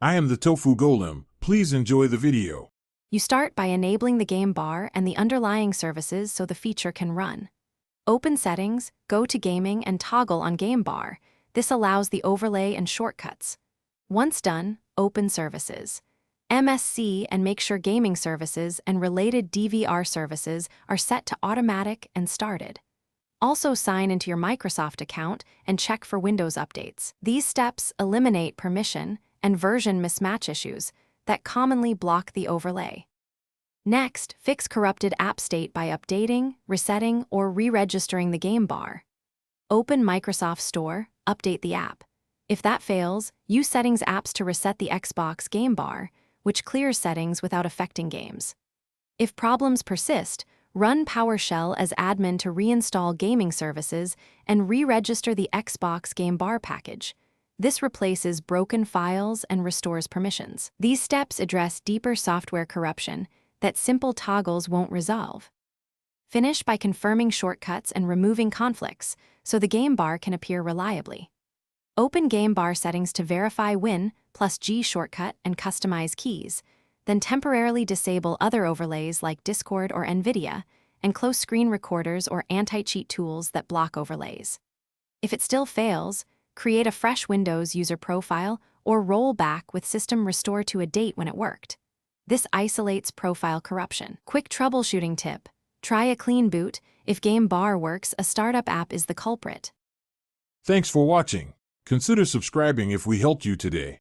I am the Tofu Golem. Please enjoy the video. You start by enabling the game bar and the underlying services so the feature can run. Open Settings, go to Gaming and toggle on Game Bar. This allows the overlay and shortcuts. Once done, open Services. MSC and make sure gaming services and related DVR services are set to automatic and started. Also sign into your Microsoft account and check for Windows updates. These steps eliminate permission and version mismatch issues that commonly block the overlay. Next, fix corrupted app state by updating, resetting, or re-registering the game bar. Open Microsoft Store, update the app. If that fails, use Settings apps to reset the Xbox game bar, which clears settings without affecting games. If problems persist, run PowerShell as admin to reinstall gaming services and re-register the Xbox game bar package. This replaces broken files and restores permissions. These steps address deeper software corruption that simple toggles won't resolve. Finish by confirming shortcuts and removing conflicts so the game bar can appear reliably. Open game bar settings to verify Win+G shortcut and customize keys, then temporarily disable other overlays like Discord or NVIDIA, and close screen recorders or anti-cheat tools that block overlays. If it still fails, create a fresh Windows user profile or roll back with System Restore to a date when it worked. This isolates profile corruption. Quick troubleshooting tip: try a clean boot. If game bar works, a startup app is the culprit. Thanks for watching. Consider subscribing if we helped you today.